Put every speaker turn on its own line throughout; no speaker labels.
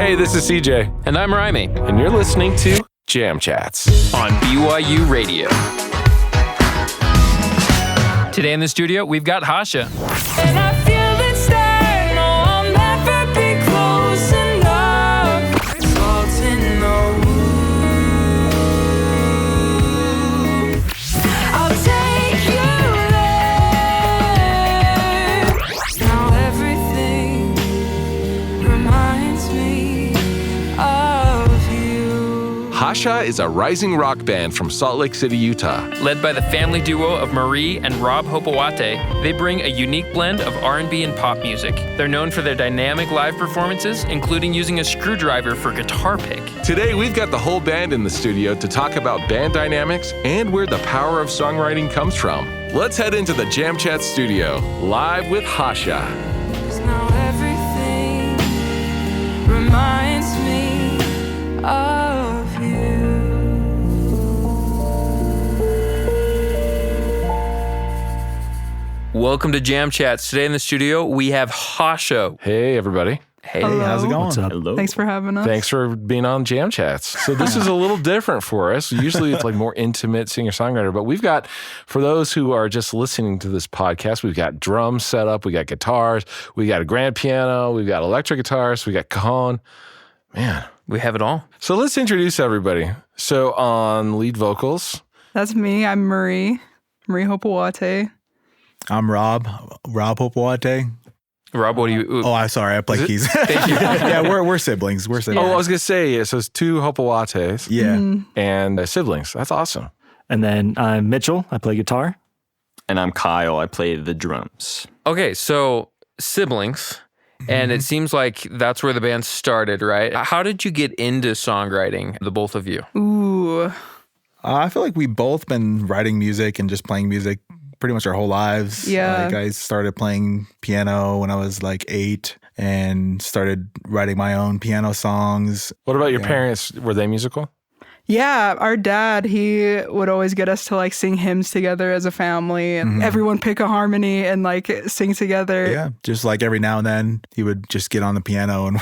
Hey, this is CJ.
And I'm Reimy.
And you're listening to Jam Chats
on BYU Radio. Today in the studio, we've got Hasha.
And I feel it stay. No, I'll never be close enough. Salt in the wound. I'll take you there. Now everything reminds me of you.
Hasha is a rising rock band from Salt Lake City, Utah.
Led by the family duo of Marie and Rob Hopoate, they bring a unique blend of R&B and pop music. They're known for their dynamic live performances, including using a screwdriver for guitar pick.
Today, we've got the whole band in the studio to talk about band dynamics and where the power of songwriting comes from. Let's head into the Jam Chat studio, live with Hasha.
'Cause now everything reminds me of you.
Welcome to Jam Chats. Today in the studio, we have Hasha.
Hey, everybody.
Hey,
Hello.
How's it going?
What's up?
Hello.
Thanks for having us.
Thanks for being on Jam Chats. So this is a little different for us. Usually it's like more intimate singer-songwriter, but we've got, for those who are just listening to this podcast, we've got drums set up, we got guitars, we got a grand piano, we've got electric guitars, we got cajon. Man.
we have it all.
So let's introduce everybody. So on lead vocals,
That's me. I'm Marie Hopoate.
I'm Rob Hopoate.
Rob, what do you...
Oh, I'm sorry. I play keys.
Thank you.
Yeah, we're siblings. We're siblings.
I was going to say, yeah, so it's two Hopoates
Yeah.
and siblings. That's awesome.
And then I'm Mitchell. I play guitar.
And I'm Kyle. I play the drums.
Okay, so siblings, and it seems like that's where the band started, right? How did you get into songwriting, the both of you?
Ooh.
I feel like we've both been writing music and just playing music pretty much our whole lives.
Yeah.
Like I started playing piano when I was like 8 and started writing my own piano songs.
What about your parents? Were they musical?
Yeah, our dad, he would always get us to like sing hymns together as a family and everyone pick a harmony and like sing together.
Yeah, just like every now and then he would just get on the piano and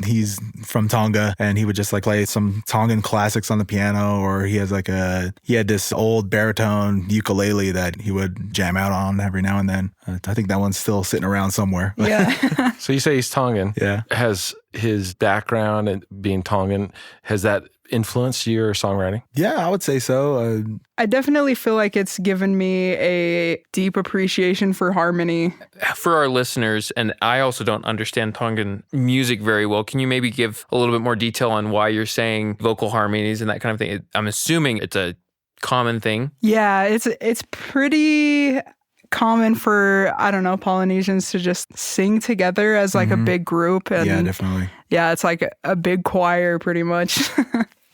he's from Tonga and he would just like play some Tongan classics on the piano, or he had this old baritone ukulele that he would jam out on every now and then. I think that one's still sitting around somewhere.
Yeah.
So you say he's Tongan.
Yeah.
Has his background and being Tongan, has that influenced your songwriting?
Yeah, I would say so.
I definitely feel like it's given me a deep appreciation for harmony.
For our listeners, and I also don't understand Tongan music very well, can you maybe give a little bit more detail on why you're saying vocal harmonies and that kind of thing? I'm assuming it's a common thing.
Yeah, it's pretty common for, I don't know, Polynesians to just sing together as like a big group. And
Yeah, definitely.
yeah, it's like a big choir pretty much.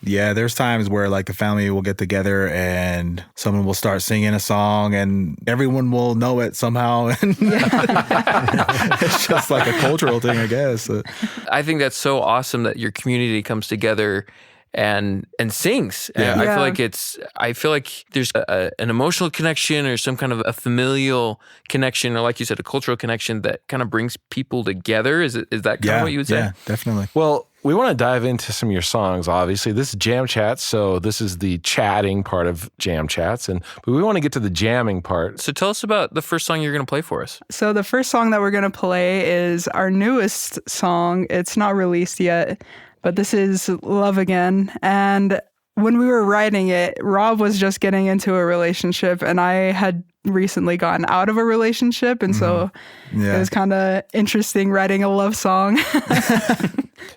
Yeah, there's times where like the family will get together and someone will start singing a song and everyone will know it somehow. And it's just like a cultural thing, I guess.
I think that's so awesome that your community comes together and sings.
Yeah.
I feel like there's an emotional connection or some kind of a familial connection, or like you said, a cultural connection that kind of brings people together. Is that kind of what you would say?
Yeah, definitely.
Well, we want to dive into some of your songs, obviously. This is Jam Chats, so this is the chatting part of Jam Chats, but we want to get to the jamming part.
So tell us about the first song you're going to play for us.
So the first song that we're going to play is our newest song. It's not released yet, but this is Love Again. And when we were writing it, Rob was just getting into a relationship and I had recently gotten out of a relationship. And so it was kind of interesting writing a love song.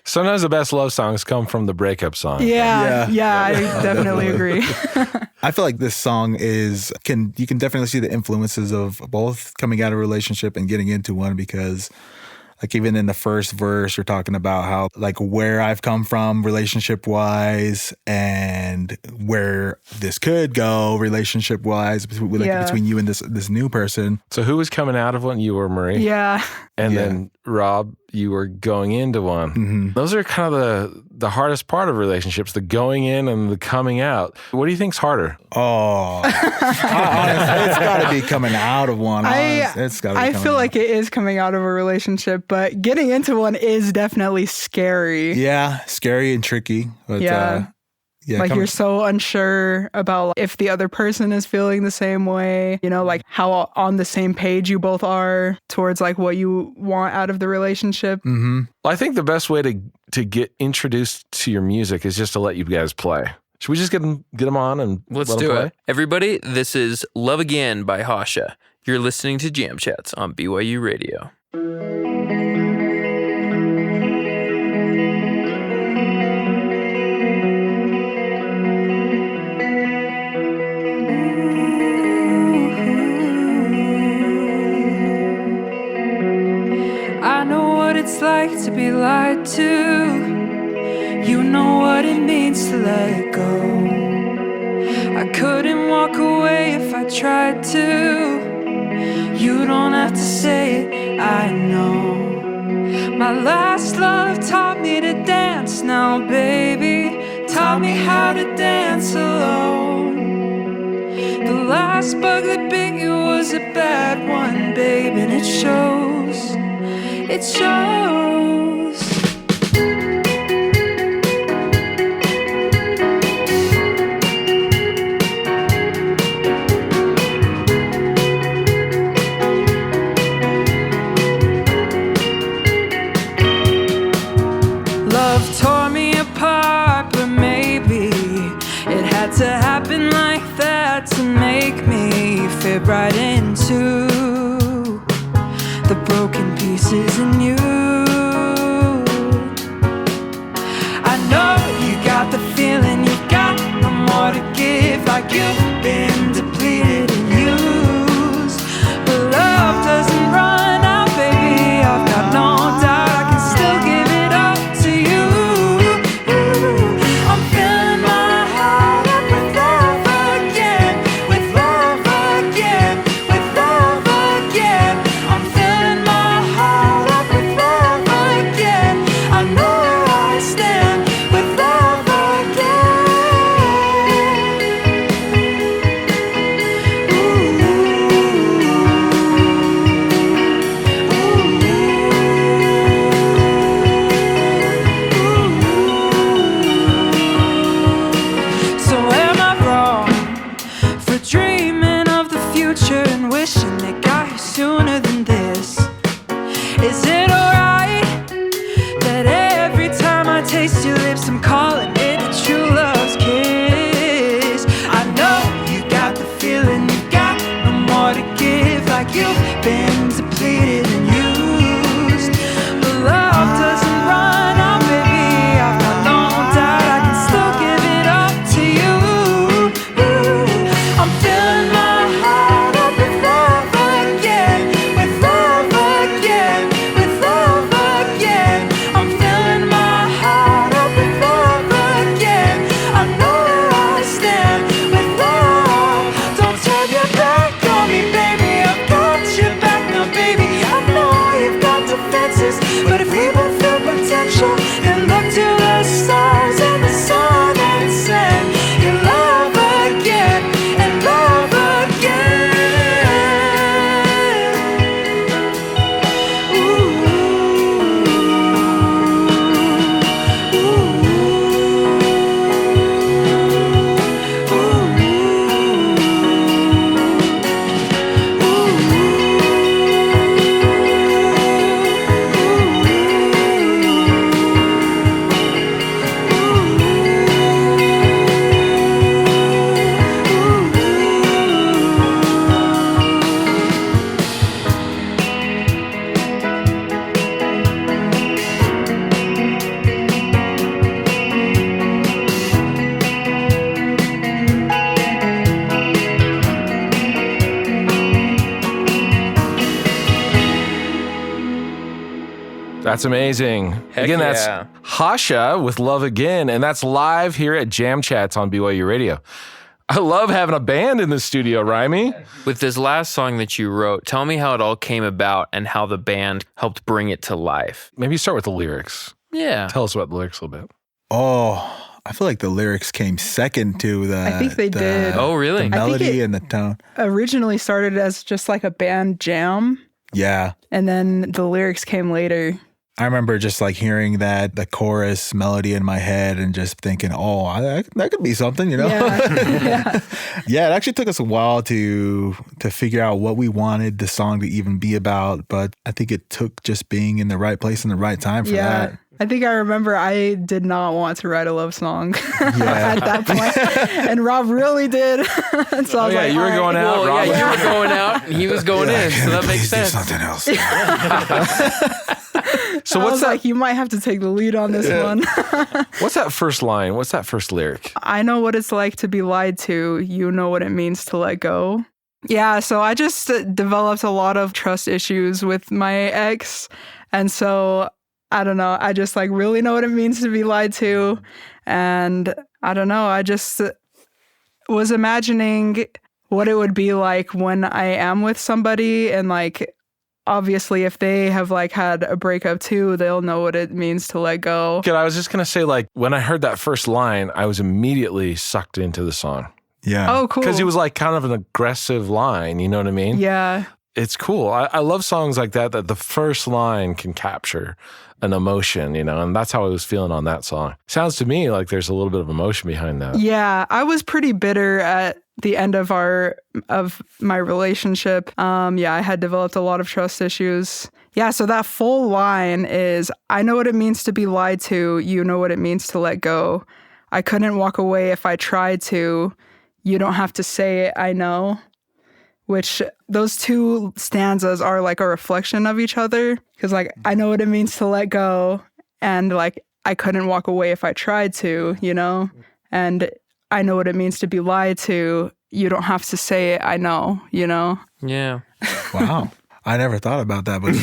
Sometimes the best love songs come from the breakup song.
Yeah, I definitely agree.
I feel like this song you can definitely see the influences of both coming out of a relationship and getting into one, because like even in the first verse, you're talking about how like where I've come from relationship wise and where this could go relationship wise between you and this new person.
So who was coming out of one? You or Marie?
Yeah.
And then Rob you were going into one. Those are kind of the hardest part of relationships, the going in and the coming out. What do you think's harder?
Oh, honestly, it's got to be coming out of one. It's got to be
I
coming
feel
out.
like it is coming out of a relationship, but getting into one is definitely scary.
Yeah, scary and tricky. But,
Yeah. Like
coming-
you're so unsure about if the other person is feeling the same way, you know, like how on the same page you both are towards like what you want out of the relationship.
Well, I think the best way to get introduced to your music is just to let you guys play. Should we just get them on and
Let's
let 'em
do
play?
it. Everybody, this is Love Again by Hasha. You're listening to Jam Chats on BYU Radio.
I know what it's like to be lied to. You know what it means to let go. I couldn't walk away if I tried to. You don't have to say it, I know. My last love taught me to dance now, baby. Taught me how to dance alone. The last bug that bit you was a bad one, babe, and it shows. It shows. Love tore me apart, but maybe it had to happen like that to make me fit right into the broken pieces in you. I know you got the feeling you've got no more to give, like you've been depleted and used. But love doesn't run out, baby. I've got no doubt I can still give it up to you. I'm filling my heart up with love again, with love again, with love again. I'm filling my heart up with love again. I know where I stand with love again. So am I wrong for dreaming of the future and wishing it got here sooner than this? Is it alright that every time I taste your lips I'm calling it a true love's kiss? I know you got the feeling you got no more to give, like you've been depleted and used. But love doesn't run out, baby. I've got no doubt I can still give it up to you. I'm filling my heart up with love again, with love again, with love again. I'm filling my heart up with love again. I know where I stand with love. Don't turn your back on me, baby. I've got your back now, baby. I know you've got defenses, but if we both feel potential, then look to the stars and the sun and send your love again and love again.
That's amazing.
Heck
Again,
yeah.
that's Hasha with Love Again, and that's live here at Jam Chats on BYU Radio. I love having a band in the studio, Reimy.
With this last song that you wrote, tell me how it all came about and how the band helped bring it to life.
Maybe start with the lyrics.
Yeah.
Tell us about the lyrics a little bit.
Oh, I feel like the lyrics came second to the.
I think they did.
Oh, really?
The
I think
melody
it-
and the tone.
Originally started as just like a band jam,
Yeah.
and then the lyrics came later.
I remember just like hearing the chorus melody in my head and just thinking, oh, that could be something, you know?
Yeah.
Yeah, it actually took us a while to figure out what we wanted the song to even be about, but I think it took just being in the right place in the right time for
Yeah.
that.
I think I remember I did not want to write a love song at that point. And Rob really did. And so I was like,
you were
all
going
right.
out,
Well,
Rob.
yeah, you were going out and he was going in, so that makes
Please do
sense.
something else.
So
I
what's
was
that?
like, you might have to take the lead on this one.
What's that first line? What's that first lyric?
I know what it's like to be lied to. You know what it means to let go. Yeah, so I just developed a lot of trust issues with my ex. And so, I don't know, I just like really know what it means to be lied to. And I don't know, I just was imagining what it would be like when I am with somebody, and like, obviously if they have like had a breakup too, they'll know what it means to let go.
I was just going to say, like, when I heard that first line, I was immediately sucked into the song.
Yeah.
Oh, cool.
Because it was like kind of an aggressive line, you know what I mean?
Yeah.
It's cool. I love songs like that the first line can capture an emotion, you know, and that's how I was feeling on that song. Sounds to me like there's a little bit of emotion behind that.
Yeah, I was pretty bitter at the end of my relationship. Yeah, I had developed a lot of trust issues. Yeah, so that full line is, I know what it means to be lied to. You know what it means to let go. I couldn't walk away if I tried to. You don't have to say it, I know. Which those two stanzas are like a reflection of each other. Because like, I know what it means to let go. And like, I couldn't walk away if I tried to, you know? And I know what it means to be lied to. You don't have to say it, I know, you know?
Yeah.
Wow. I never thought about that, but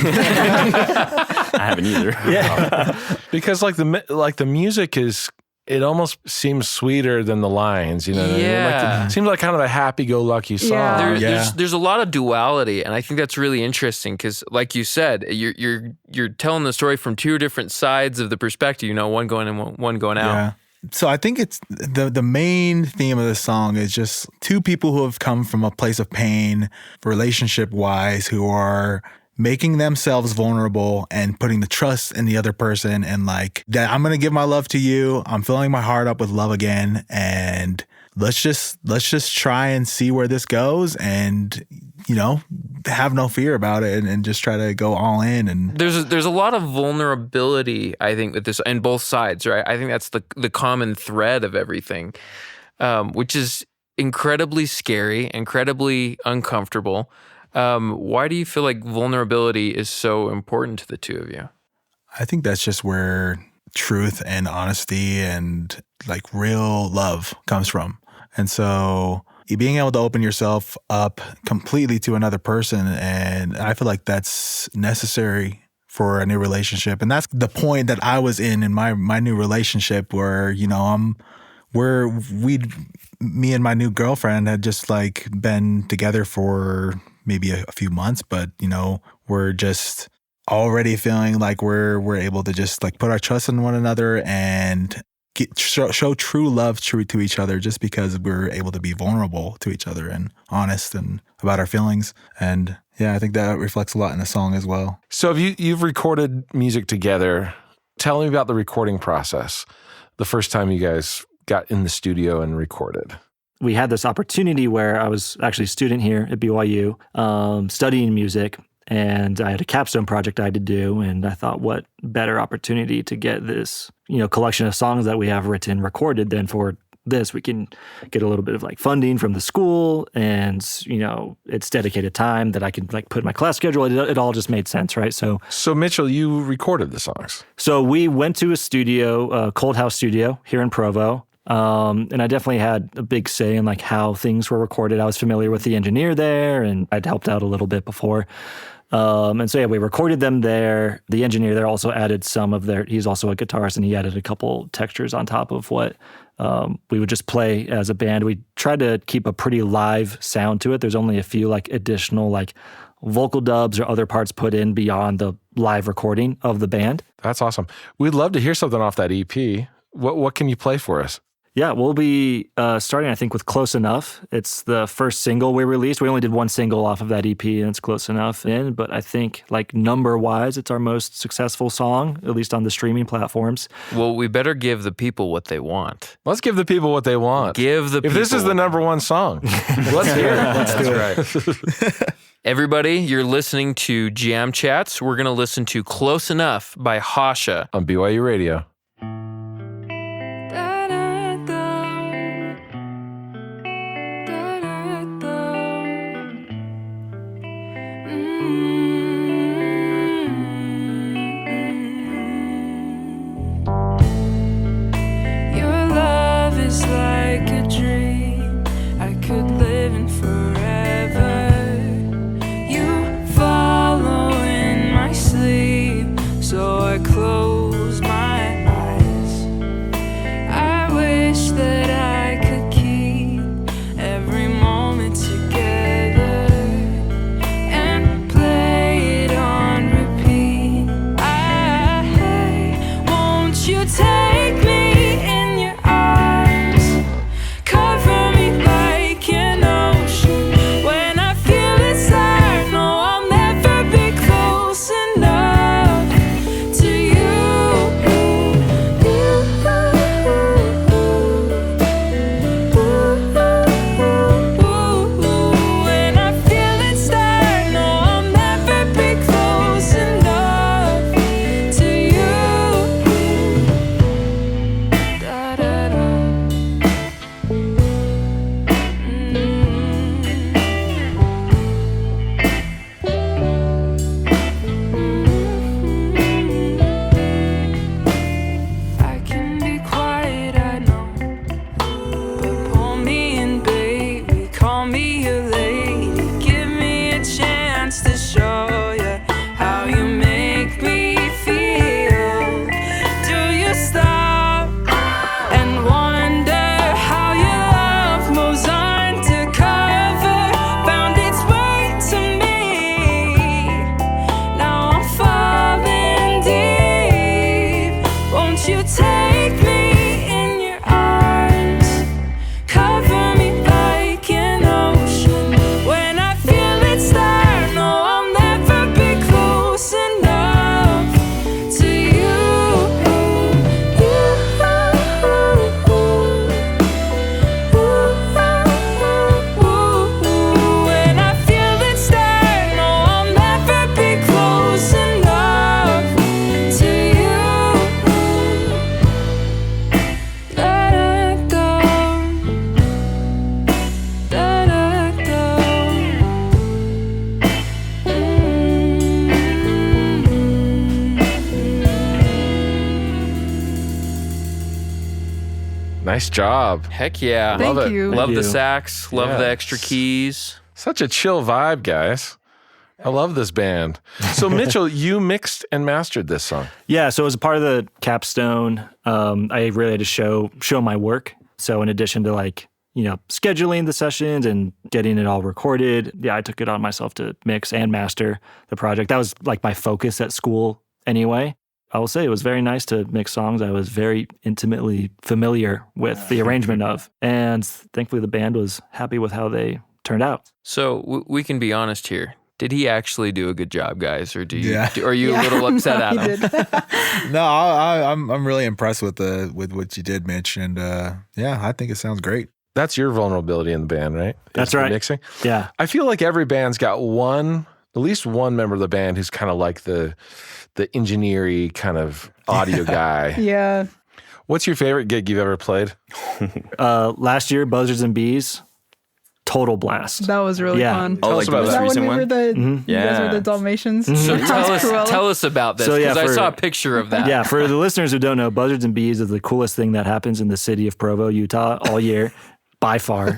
I haven't either.
Yeah.
Because like the music is, it almost seems sweeter than the lines, you know what I mean?
Yeah.
It seems like kind of a happy-go-lucky song.
Yeah.
There's a lot of duality, and I think that's really interesting because, like you said, you're telling the story from two different sides of the perspective. You know, one going in, one going out.
yeah. So I think it's the main theme of the song is just two people who have come from a place of pain, relationship-wise, who are making themselves vulnerable and putting the trust in the other person, and like that I'm gonna give my love to you. I'm filling my heart up with love again, and let's just try and see where this goes, and you know, have no fear about it, and just try to go all in. And
There's a lot of vulnerability, I think, with this in both sides, right? I think that's the common thread of everything, which is incredibly scary, incredibly uncomfortable. Why do you feel like vulnerability is so important to the two of you?
I think that's just where truth and honesty and like real love comes from. And so being able to open yourself up completely to another person, and I feel like that's necessary for a new relationship. And that's the point that I was in my new relationship, where, you know, me and my new girlfriend had just like been together for maybe a few months, but you know, we're just already feeling like we're able to just like put our trust in one another and show true love to each other, just because we're able to be vulnerable to each other and honest and about our feelings. And yeah, I think that reflects a lot in the song as well.
So you've recorded music together. Tell me about the recording process. The first time you guys got in the studio and recorded.
We had this opportunity where I was actually a student here at BYU, studying music, and I had a capstone project I had to do, and I thought, what better opportunity to get this, you know, collection of songs that we have written recorded than for this. We can get a little bit of like funding from the school, and you know, it's dedicated time that I can like put in my class schedule. It all just made sense, right? So
Mitchell, you recorded the songs.
So we went to a studio, Cold House Studio here in Provo. And I definitely had a big say in like how things were recorded. I was familiar with the engineer there, and I'd helped out a little bit before. And so, yeah, we recorded them there. The engineer there also added he's also a guitarist, and he added a couple textures on top of what we would just play as a band. We tried to keep a pretty live sound to it. There's only a few like additional like vocal dubs or other parts put in beyond the live recording of the band.
That's awesome. We'd love to hear something off that EP. What can you play for us?
Yeah, we'll be starting, I think, with Close Enough. It's the first single we released. We only did one single off of that EP, and it's Close Enough but I think, like, number-wise, it's our most successful song, at least on the streaming platforms.
Well, we better give the people what they want.
Let's give the people what they want.
Give the people.
If this is the number one song, let's hear it.
That's right. Everybody, you're listening to Jam Chats. We're going to listen to Close Enough by Hasha
on BYU Radio. Nice job.
Heck yeah.
Thank
Love it.
you.
Love
Thank
the
you.
sax. Love
Yeah.
the extra keys.
Such a chill vibe, guys. I love this band. So, Mitchell, you mixed and mastered this song.
Yeah, so as a part of the capstone, I really had to show my work. So in addition to scheduling the sessions and getting it all recorded, I took it on myself to mix and master the project. That was like my focus at school anyway. I will say it was very nice to mix songs I was very intimately familiar with the arrangement of. And thankfully the band was happy with how they turned out.
So we can be honest here. Did he actually do a good job, guys, or are you
Yeah.
a little upset
No,
at
he
him?
did.
No, I'm really impressed with what you did, Mitch, and I think it sounds great.
That's your vulnerability in the band, right?
That's
Is the
right.
Mixing.
Yeah.
I feel like every band's got at least one member of the band who's kind of like the engineer-y kind of audio guy.
Yeah.
What's your favorite gig you've ever played?
Last year, Buzzards and Bees, total blast.
That was really
Yeah.
fun.
Oh,
Tell
like
us
the
about
most
Is that
recent
when we
one?
were you guys were
Yeah.
the Dalmatians?
So
That's Cruella.
tell us about this,
So,
because I
for-
saw a picture of that.
Yeah, for the listeners who don't know, Buzzards and Bees is the coolest thing that happens in the city of Provo, Utah, all year, by far.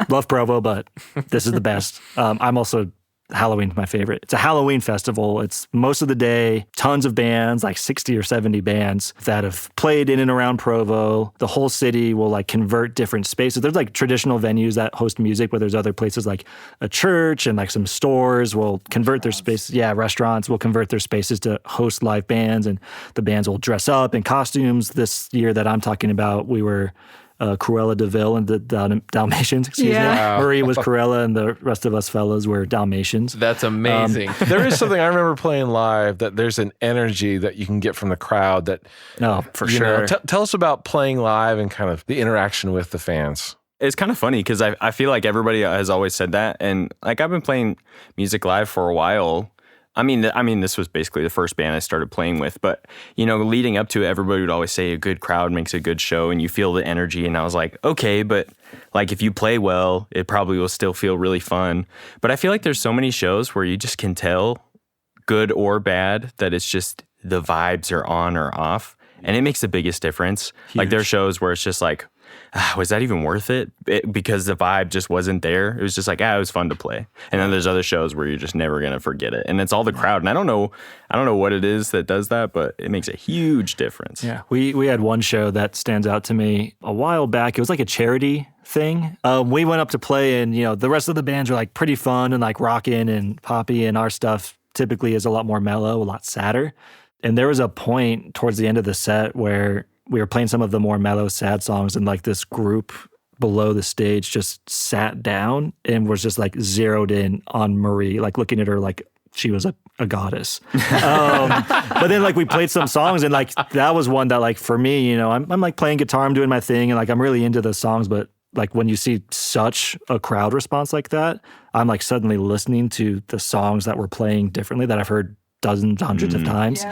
Love Provo, but this is the best. I'm also Halloween's my favorite. It's a Halloween festival. It's most of the day, tons of bands, like 60 or 70 bands that have played in and around Provo. The whole city will like convert different spaces. There's like traditional venues that host music, but there's other places like a church and like some stores will convert their spaces. Yeah, restaurants will convert their spaces to host live bands, and the bands will dress up in costumes. This year that I'm talking about, we were Cruella de Vil and the Dalmatians, excuse me. Marie was Cruella and the rest of us fellas were Dalmatians.
That's amazing.
There is something I remember playing live that there's an energy that you can get from the crowd that,
For
you
sure.
know, tell us about playing live and kind of the interaction with the fans.
It's kind of funny because I feel like everybody has always said that. And like I've been playing music live for a while. I mean, this was basically the first band I started playing with. But, you know, leading up to it, everybody would always say a good crowd makes a good show and you feel the energy. And I was like, okay, but like if you play well, it probably will still feel really fun. But I feel like there's so many shows where you just can tell, good or bad, that it's just the vibes are on or off. And it makes the biggest difference.
Huge.
Like there are shows where it's just like, was that even worth it? Because the vibe just wasn't there. It was just like, it was fun to play. And then there's other shows where you're just never going to forget it. And it's all the crowd. And I don't know what it is that does that, but it makes a huge difference.
Yeah, we had one show that stands out to me a while back. It was like a charity thing. We went up to play and, you know, the rest of the bands were like pretty fun and like rocking and poppy, and our stuff typically is a lot more mellow, a lot sadder. And there was a point towards the end of the set where we were playing some of the more mellow, sad songs, and like this group below the stage just sat down and was just like zeroed in on Marie, like looking at her like she was a goddess. But then like we played some songs, and like that was one that like for me, you know, I'm like playing guitar, I'm doing my thing, and like I'm really into the songs, but like when you see such a crowd response like that, I'm like suddenly listening to the songs that we're playing differently that I've heard dozens, hundreds of times.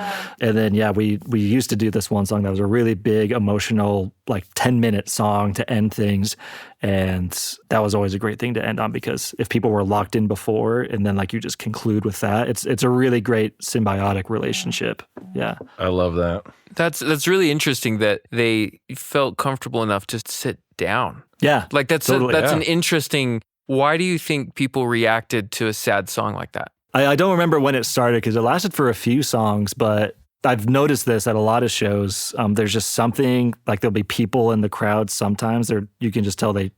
And then, we used to do this one song that was a really big, emotional, like 10-minute song to end things. And that was always a great thing to end on, because if people were locked in before and then like you just conclude with that, it's a really great symbiotic relationship. Yeah.
I love that.
That's really interesting that they felt comfortable enough to sit down.
Yeah.
Like that's
totally,
an interesting, why do you think people reacted to a sad song like that?
I don't remember when it started because it lasted for a few songs, but I've noticed this at a lot of shows. There's just something, like there'll be people in the crowd sometimes. You can just tell they,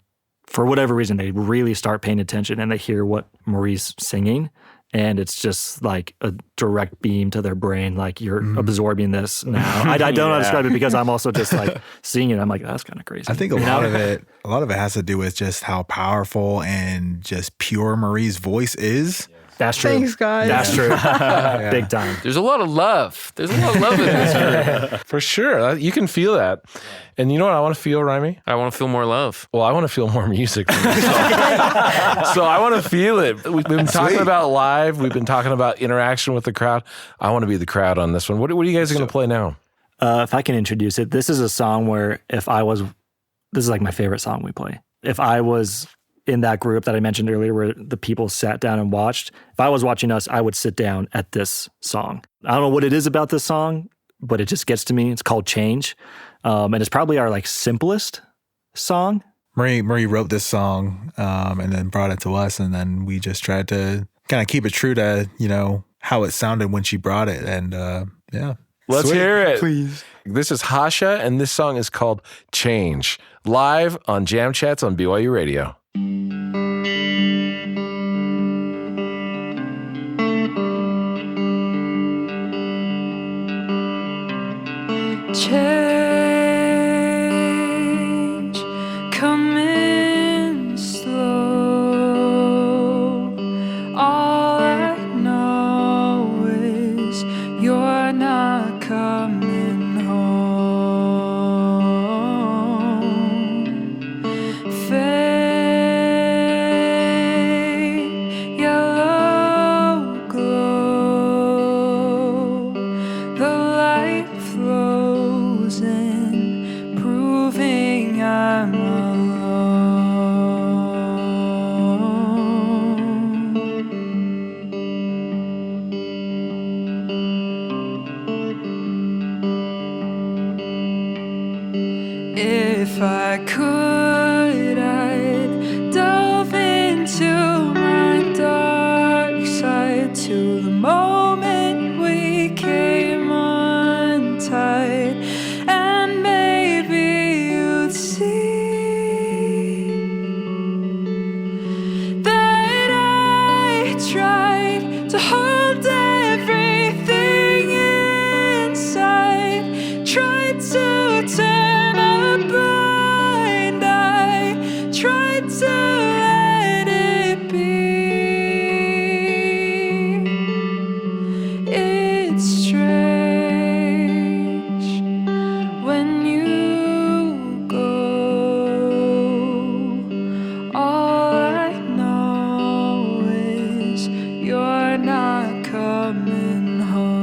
for whatever reason, they really start paying attention and they hear what Marie's singing. And it's just like a direct beam to their brain, like you're absorbing this now. I don't know how to describe it because I'm also just like seeing it. I'm like, that's kind of crazy.
I think a lot of it has to do with just how powerful and just pure Marie's voice is.
That's true.
Thanks, guys.
That's true. Big time.
There's a lot of love. There's a lot of love in this group.
For sure. You can feel that. And you know what I want to feel, Reimy?
I want to feel more love.
Well, I want to feel more music from this song. So I want to feel it. We've been talking about live. We've been talking about interaction with the crowd. I want to be the crowd on this one. What are you guys going to play now?
If I can introduce it, this is a song where this is like my favorite song we play. If I was in that group that I mentioned earlier where the people sat down and watched, if I was watching us, I would sit down at this song. I don't know what it is about this song, but it just gets to me. It's called Change. And it's probably our like simplest song.
Marie wrote this song and then brought it to us, and then we just tried to kind of keep it true to, you know, how it sounded when she brought it. And yeah.
Let's hear it.
Please.
This is Hasha, and this song is called Change. Live on Jam Chats on BYU Radio.
Change coming slow. All I know is you're not coming home. Faint yellow glow. The light flows in, proving I'm alone. If I could, I'd delve into my dark inside, and maybe you'd see that I tried to hold everything inside, tried to turn a blind eye, tried to let it be. It's strange when you go. All I know is you're not coming home.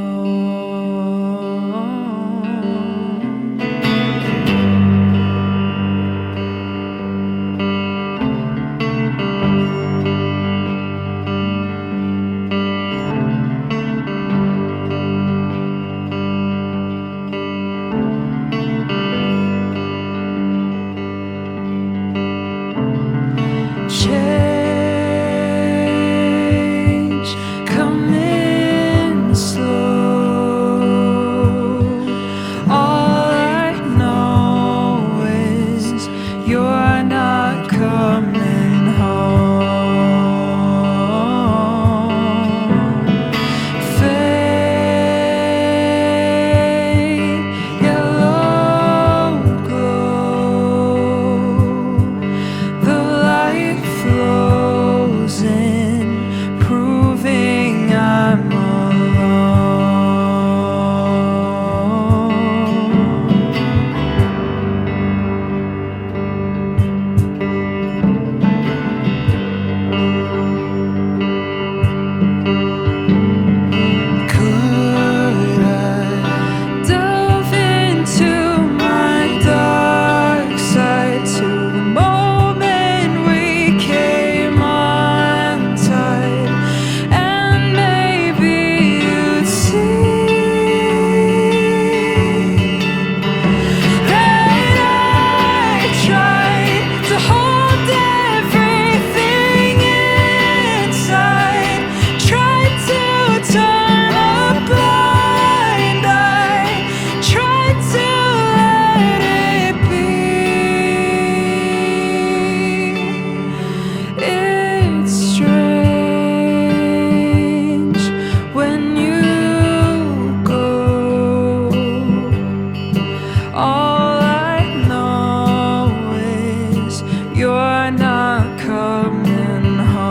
Change coming slow. All I know is you're not coming home. Fade, yellow glow. The light flows in, proving I'm alone. Could I delve into my dark side to the moment we came untied, and maybe you'd see that I tried to hold everything inside, tried to turn a blind eye, tried to let it be. It's strange when you go. All I know is you're not coming home.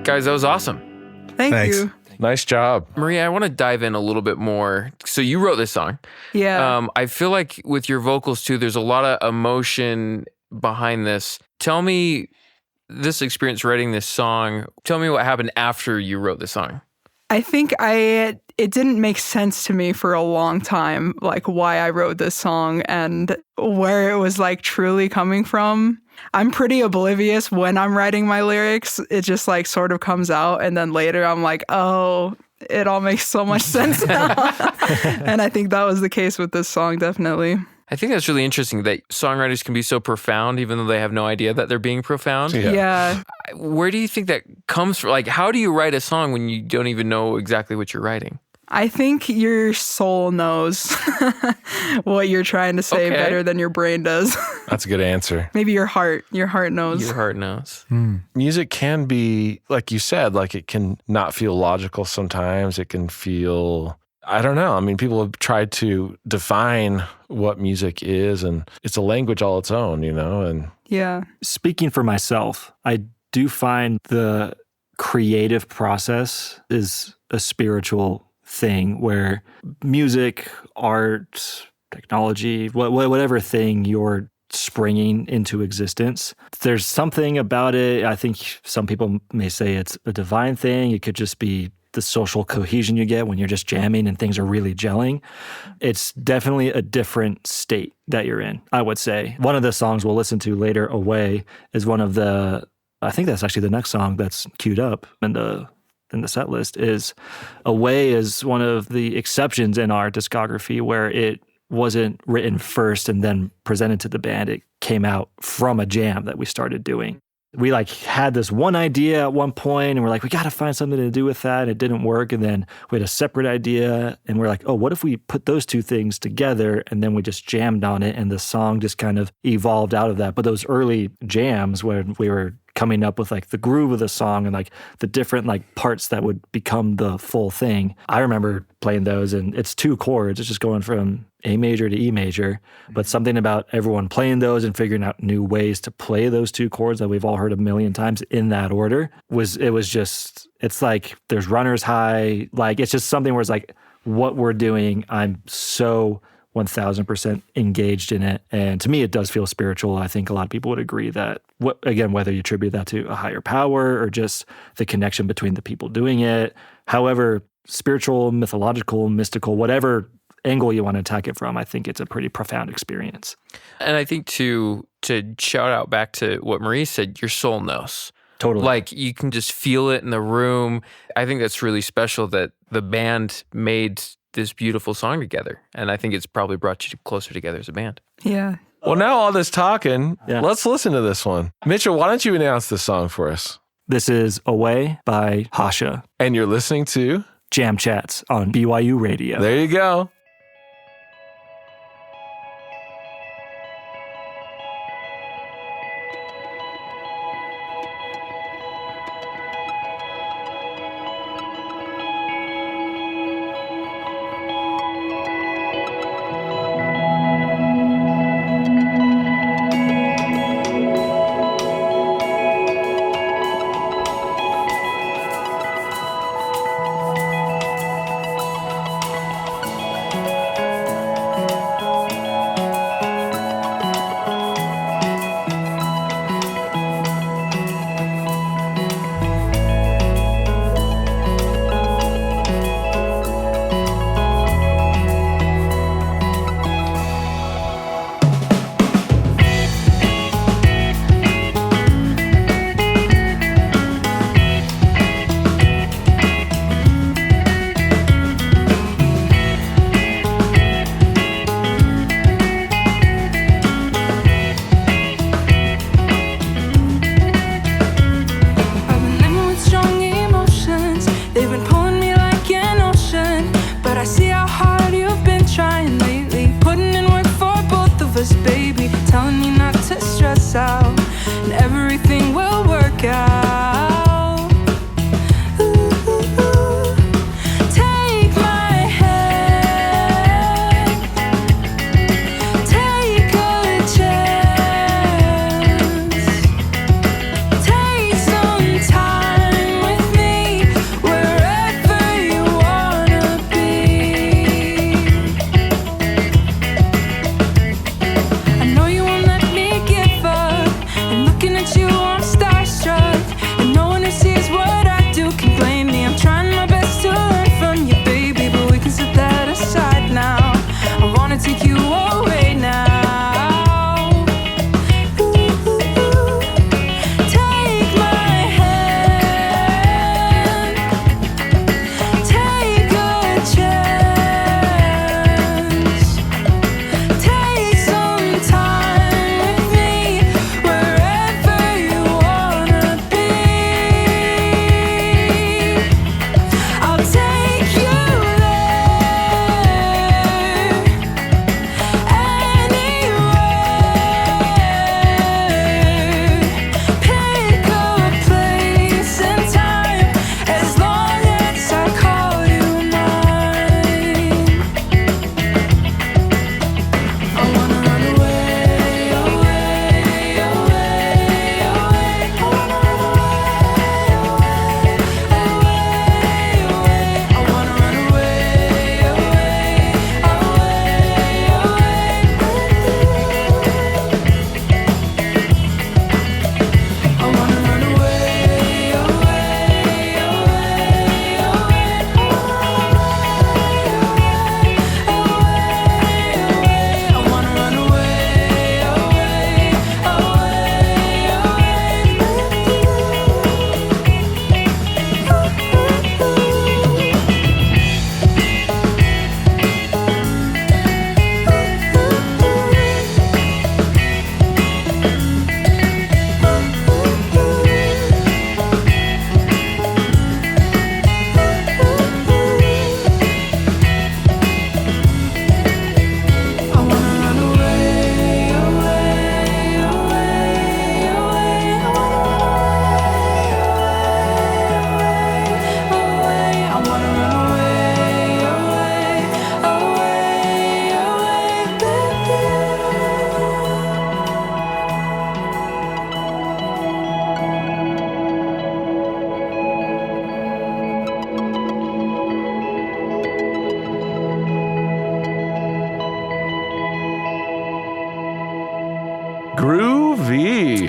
Guys, that was awesome.
Thank
Thanks.
you.
Nice job.
Maria, I want to dive in a little bit more. So you wrote this song.
Yeah.
I feel like with your vocals too, there's a lot of emotion behind this. Tell me this experience writing this song. Tell me what happened after you wrote this song.
I think it didn't make sense to me for a long time, like why I wrote this song and where it was like truly coming from. I'm pretty oblivious when I'm writing my lyrics. It just like sort of comes out, and then later I'm like, oh, it all makes so much sense now. And I think that was the case with this song, definitely.
I think that's really interesting that songwriters can be so profound even though they have no idea that they're being profound.
Yeah.
Where do you think that comes from? Like, how do you write a song when you don't even know exactly what you're writing?
I think your soul knows what you're trying to say
Okay.
better than your brain does.
That's a good answer.
Maybe your heart knows.
Your heart knows.
Music can be, like you said, like it can not feel logical sometimes. It can feel, I don't know. I mean, people have tried to define what music is, and it's a language all its own, you know? And
Yeah.
Speaking for myself, I do find the creative process is a spiritual thing where music, art, technology, whatever thing you're springing into existence, there's something about it. I think some people may say it's a divine thing. It could just be the social cohesion you get when you're just jamming and things are really gelling. It's definitely a different state that you're in, I would say. One of the songs we'll listen to later, Away, is one of the, I think that's actually the next song that's queued up in the in the set list is Away is one of the exceptions in our discography where it wasn't written first and then presented to the band. It came out from a jam that we started doing. We like had this one idea at one point and we're like, we got to find something to do with that. It didn't work. And then we had a separate idea and we're like, oh, what if we put those two things together? And then we just jammed on it and the song just kind of evolved out of that. But those early jams when we were coming up with like the groove of the song and like the different like parts that would become the full thing. I remember playing those and it's 2 chords. It's just going from A major to E major, but something about everyone playing those and figuring out new ways to play those 2 chords that we've all heard a million times in that order it's like there's runner's high. Like it's just something where it's like what we're doing. I'm so 1000% engaged in it. And to me, it does feel spiritual. I think a lot of people would agree that, whether you attribute that to a higher power or just the connection between the people doing it, however, spiritual, mythological, mystical, whatever angle you want to attack it from, I think it's a pretty profound experience.
And I think to shout out back to what Marie said, your soul knows.
Totally.
Like you can just feel it in the room. I think that's really special that the band made this beautiful song together. And I think it's probably brought you closer together as a band.
Yeah.
Well, now all this talking,
Yeah.
let's listen to this one. Mitchell, why don't you announce this song for us?
This is Away by Hasha.
And you're listening to
Jam Chats on BYU Radio.
There you go.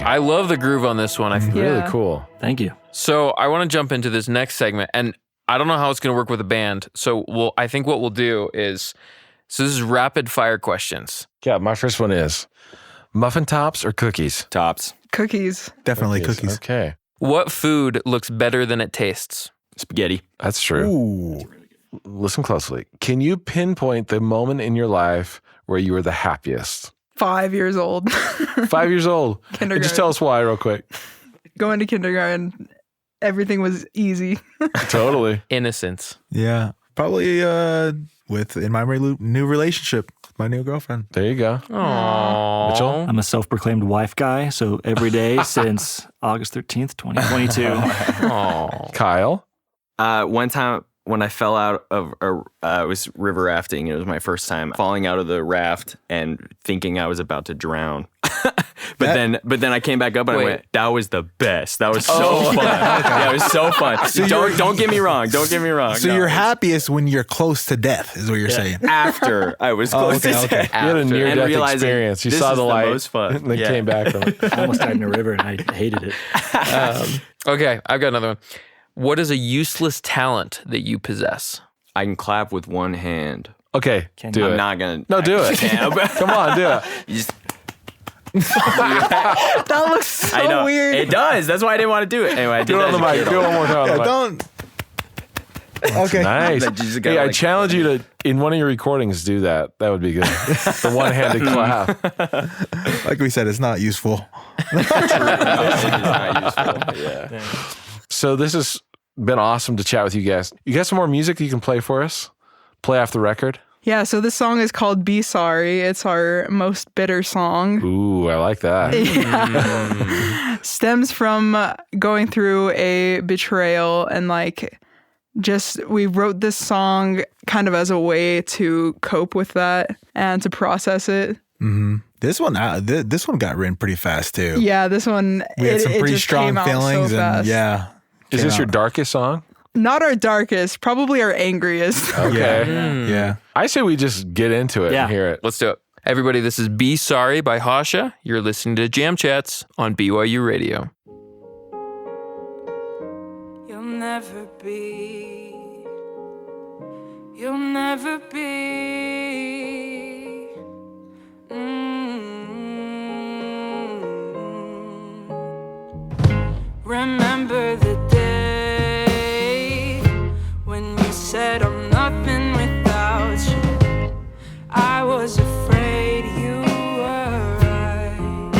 I love the groove on this one. I think.
Really
Yeah.
cool.
Thank you.
So I want to jump into this next segment, and I don't know how it's going to work with a band. So I think what we'll do is, so this is rapid fire questions.
Yeah, my first one is muffin tops or cookies?
Tops.
Cookies.
Definitely cookies.
Okay.
What food looks better than it tastes?
Spaghetti.
That's true.
Ooh.
Listen closely. Can you pinpoint the moment in your life where you were the happiest?
5 years old.
5 years old.
Kindergarten.
Just tell us why real quick.
Going to kindergarten, everything was easy.
Totally.
Innocence.
Yeah. Probably in my new relationship with my new girlfriend.
There you go.
Aww.
Mitchell?
I'm a self-proclaimed wife guy, so every day since August 13th, 2022.
Aww.
Kyle?
One time when I fell out of it was river rafting. It was my first time falling out of the raft and thinking I was about to drown. But then I came back up and I went, that was the best. That was so fun. Yeah, it was so fun.
So
don't get me wrong. Don't get me wrong.
So
No,
you're
it's
happiest when you're close to death, is what you're saying.
after I was close
okay,
to
okay.
death.
You had a
And
near-death
realizing
experience. You
this
saw
is
the light
most fun.
and then
Yeah.
came back from it.
I almost died in a river and I hated it.
Okay, I've got another one. What is a useless talent that you possess?
I can clap with one hand.
Okay,
Can
do
you-
it.
I'm not gonna.
No, do it. Come on, do it.
You just-
That looks so
I know
weird.
it does. That's why I didn't want to do it. Anyway, I did
Do it
that
on the
as a
mic.
kid.
Do it one more time on the
Yeah,
mic.
don't. Okay.
Nice.
That you just gotta,
Hey, I
like-
challenge you to, in one of your recordings, do that. That would be good. The one-handed clap.
Like we said, it's not useful.
It's not useful. Yeah.
So this has been awesome to chat with you guys. You got some more music you can play for us? Play off the record?
Yeah, so this song is called Be Sorry. It's our most bitter song.
Ooh, I like that.
Yeah. Stems from going through a betrayal and we wrote this song kind of as a way to cope with that and to process it.
Mm-hmm. This one got written pretty fast too.
Yeah, this one,
We had
it
some pretty
just
strong
came out
feelings,
so fast.
and yeah.
Is
came
this your
out.
darkest song?
Not our darkest, probably our angriest.
Okay.
Yeah.
I say we just get into it
Yeah.
and hear it.
Let's do it. Everybody, this is Be Sorry by Hasha. You're listening to Jam Chats on BYU Radio.
You'll never be. You'll never be. Remember the day when you said I'm nothing without you. I was afraid you were right.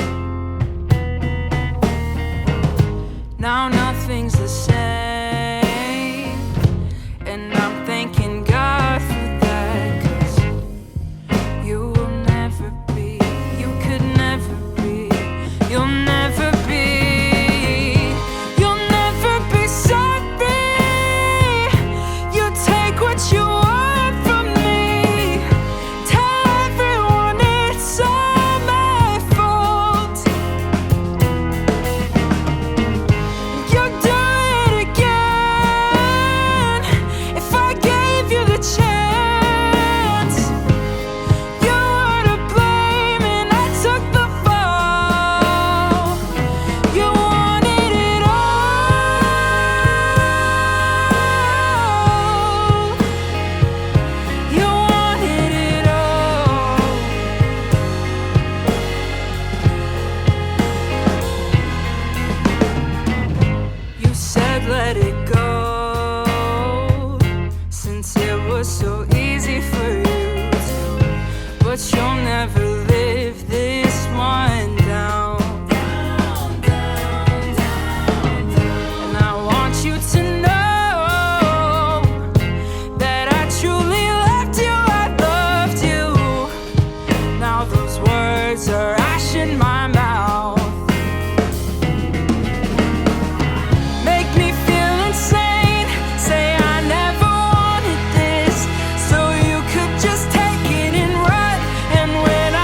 Now nothing's the same, and I'm thanking God for that, 'cause you will never be, you could never be, you'll never be. You'll never be sorry. You take what you want from me. Tell everyone it's all my fault. You'll do it again if I gave you the chance. You were to blame and I took the fall. You wanted it all. You wanted it all. You said let it go, since it was so easy for you to. But you'll never live this one down. And I want you to know that I truly loved you, I loved you. Now those words are ash in my mouth. Make me feel insane. Say I never wanted this, so you could just take it and run. And when I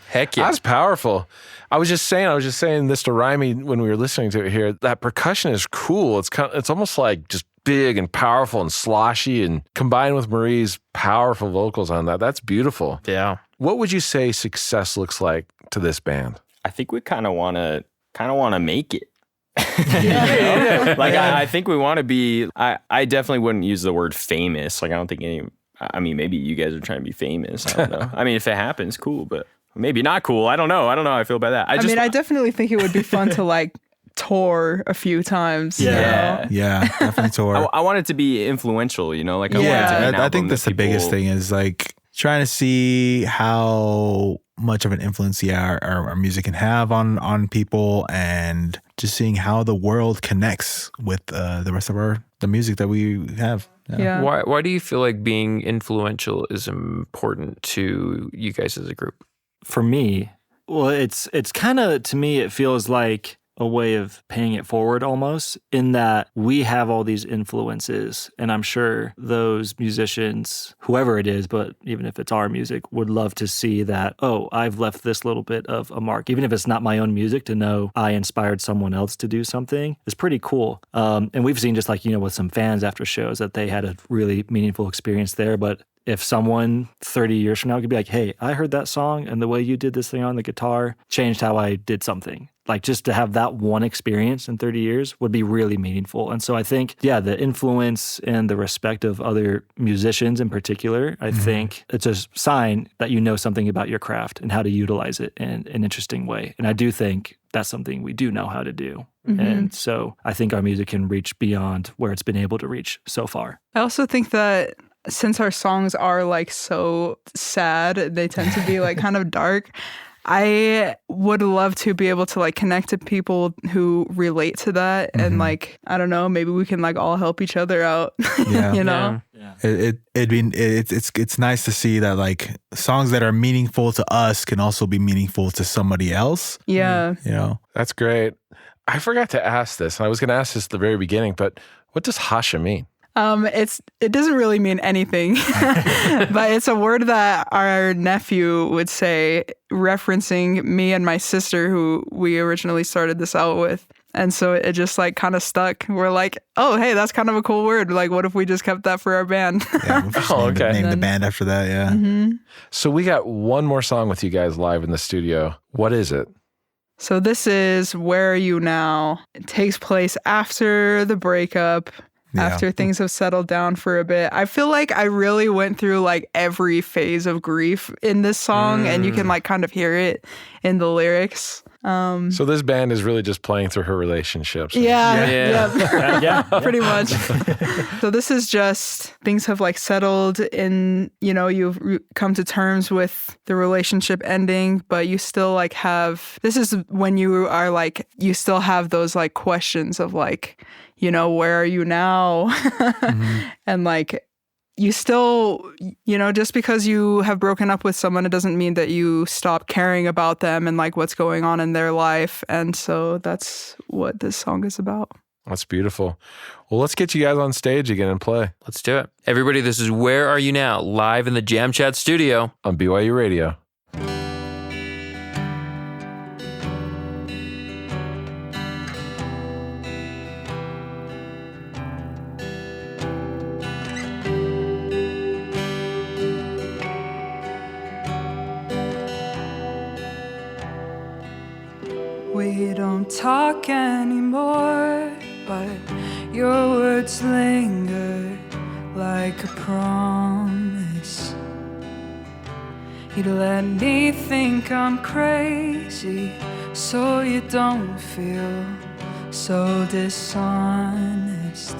Heck yeah.
That's powerful. I was just saying this to Reimy when we were listening to it here. That percussion is cool. It's almost like just big and powerful and sloshy, and combined with Marie's powerful vocals on that. That's beautiful.
Yeah.
What would you say success looks like to this band?
I think we kind of want to make it. I think we want to be. I definitely wouldn't use the word famous. Like I don't think any. I mean, maybe you guys are trying to be famous. I don't know. I mean, if it happens, cool, but maybe not cool. I don't know. How I feel about that.
I definitely think it would be fun to like tour a few times.
Yeah.
Yeah, definitely tour.
I want it to be influential. Like I want it to be an
I
album
think that's the biggest thing is like trying to see how much of an influence our music can have on people, and just seeing how the world connects with the rest of the music that we have.
Yeah.
Why do you feel like being influential is important to you guys as a group?
For me, well, it's kind of, to me, it feels like a way of paying it forward almost, in that we have all these influences, and I'm sure those musicians, whoever it is, but even if it's our music, would love to see that, oh, I've left this little bit of a mark. Even if it's not my own music, to know I inspired someone else to do something is pretty cool. And we've seen just like, with some fans after shows that they had a really meaningful experience there. But if someone 30 years from now could be like, hey, I heard that song and the way you did this thing on the guitar changed how I did something. Like just to have that one experience in 30 years would be really meaningful. And so I think, the influence and the respect of other musicians in particular, I think it's a sign that you know something about your craft and how to utilize it in an interesting way. And I do think that's something we do know how to do. And so I think our music can reach beyond where it's been able to reach so far.
I also think that since our songs are like so sad, they tend to be like kind of dark. I would love to be able to like connect to people who relate to that, and like, I don't know, maybe we can like all help each other out.
Yeah.
Yeah.
It's nice to see that like songs that are meaningful to us can also be meaningful to somebody else.
Yeah.
That's great. I forgot to ask this, and I was going to ask this at the very beginning, but what does Hasha mean?
It doesn't really mean anything, but it's a word that our nephew would say, referencing me and my sister, who we originally started this out with. And so it just like kind of stuck. We're like, oh, hey, that's kind of a cool word. Like, what if we just kept that for our band?
Yeah, we'll just name the band after that. Yeah.
So we got one more song with you guys live in the studio. What is it?
So this is Where Are You Now? It takes place after the breakup. After things have settled down for a bit. I feel like I really went through like every phase of grief in this song, and you can like kind of hear it in the lyrics.
So this band is really just playing through her relationships.
Yeah, pretty much. So this is just, things have like settled in, you've come to terms with the relationship ending, but you still like have, this is when you are like, you still have those like questions of like, where are you now? And like, you still, just because you have broken up with someone, it doesn't mean that you stop caring about them and like what's going on in their life. And so that's what this song is about.
That's beautiful. Well, let's get you guys on stage again and play.
Let's do it. Everybody, this is Where Are You Now? Live in the Jam Chat studio
on BYU Radio.
We don't talk anymore, but your words linger like a promise. You let me think I'm crazy, so you don't feel so dishonest.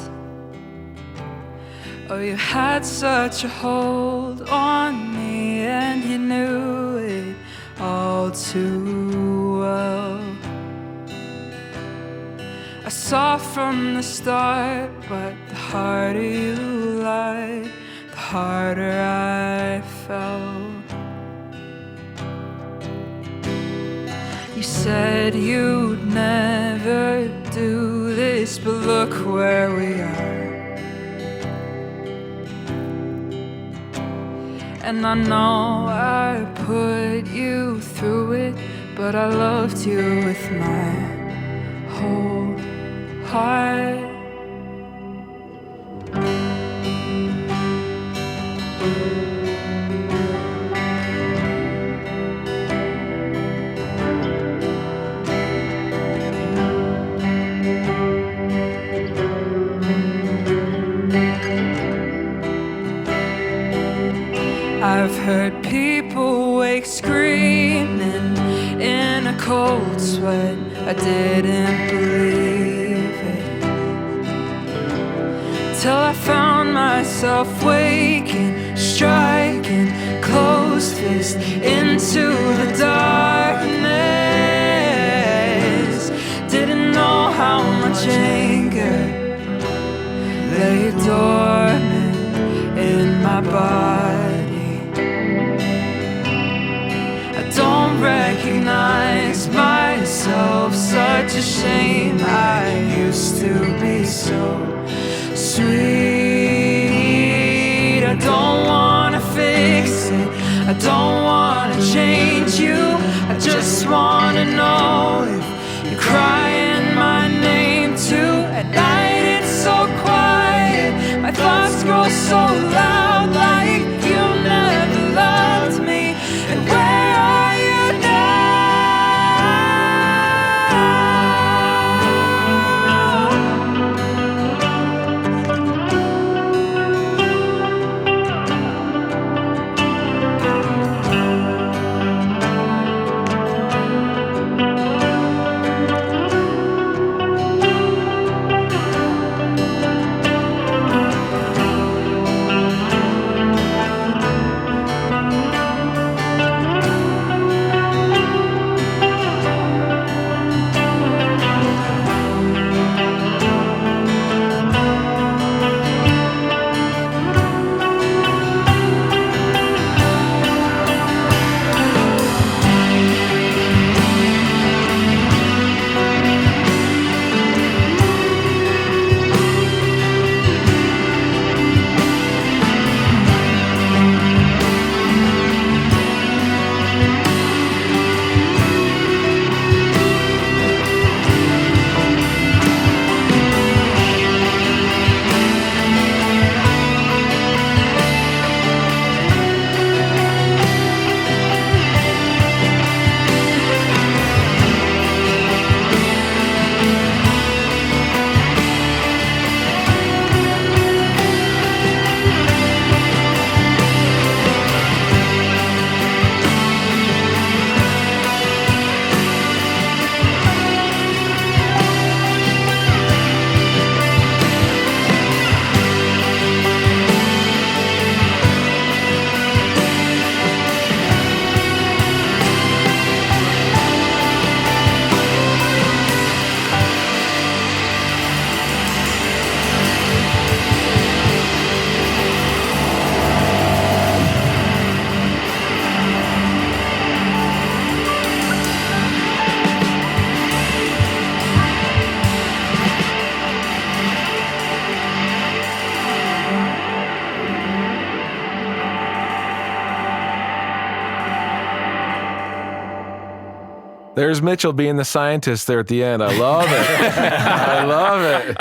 Oh, you had such a hold on me, and you knew it all too well. I saw from the start, but the harder you lied, the harder I fell. You said you'd never do this, but look where we are. And I know I put you through it, but I loved you with my whole heart. I've heard people wake screaming in a cold sweat. I didn't believe it till I found myself waking, striking closed fist into the darkness. Didn't know how much anger lay dormant in my body. Don't recognize myself, such a shame. I used to be so sweet. I don't wanna fix it, I don't wanna change you. I just wanna know if you're crying my name too. At night it's so quiet, my thoughts grow so loud, like you never loved me. And where are you now?
There's Mitchell being the scientist there at the end. I love it. I love it.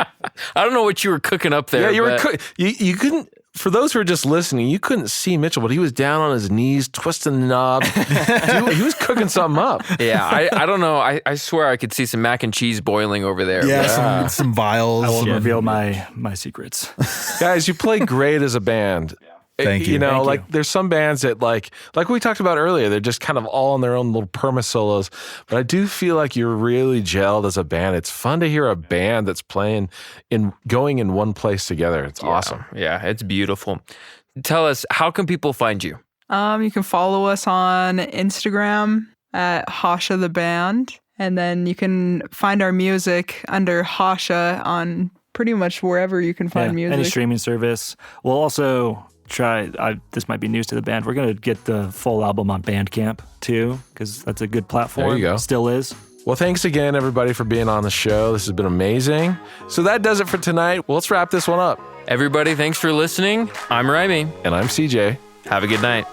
I don't know what you were cooking up there.
Yeah, you were.
but-
You couldn't. For those who are just listening, you couldn't see Mitchell, but he was down on his knees, twisting the knob. Dude, he was cooking something up.
Yeah, I don't know. I swear I could see some mac and cheese boiling over there.
Yeah, some vials.
I won't reveal my secrets.
Guys, you play great as a band.
Thank you.
You know,
Thank
like
you.
there's some bands that like we talked about earlier, they're just kind of all on their own little perma solos. But I do feel like you're really gelled as a band. It's fun to hear a band that's going in one place together. It's awesome.
Yeah, it's beautiful. Tell us, how can people find you?
You can follow us on Instagram at Hasha the Band. And then you can find our music under Hasha on pretty much wherever you can find music.
Any streaming service. We'll also this might be news to the band. We're going to get the full album on Bandcamp too, because that's a good platform.
There you go.
Still is.
Well, thanks again, everybody, for being on the show. This has been amazing. So that does it for tonight. Well, let's wrap this one up.
Everybody, thanks for listening. I'm Reimy.
And I'm CJ.
Have a good night.